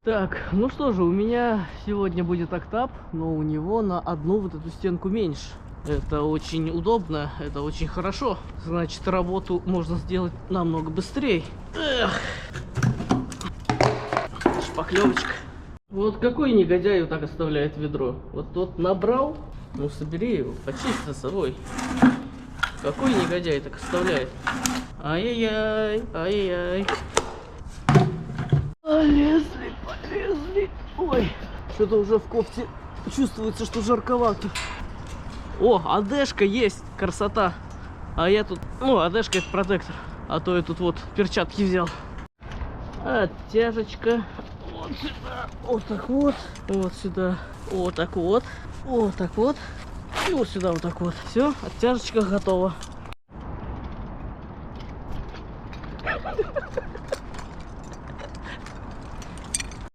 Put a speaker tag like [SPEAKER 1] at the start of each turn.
[SPEAKER 1] Так, ну что же, у меня сегодня будет октап, но у него на одну вот эту стенку меньше. Это очень удобно, это очень хорошо. Значит, работу можно сделать намного быстрее. Эх. Шпаклевочка. Вот какой негодяй вот так оставляет ведро? Вот тот набрал, ну собери его, почисти за собой. Какой негодяй так оставляет? Ай-яй-яй, ай-яй-яй. Полезли. Ой, что-то уже в кофте чувствуется, что жарковато. О, АДшка есть, красота. А я тут, ну, АДшка это протектор. А то я тут вот перчатки взял. Оттяжечка. Вот сюда, вот так вот. Вот сюда, вот так вот. Вот так вот. И вот сюда вот так вот. Все, оттяжечка готова.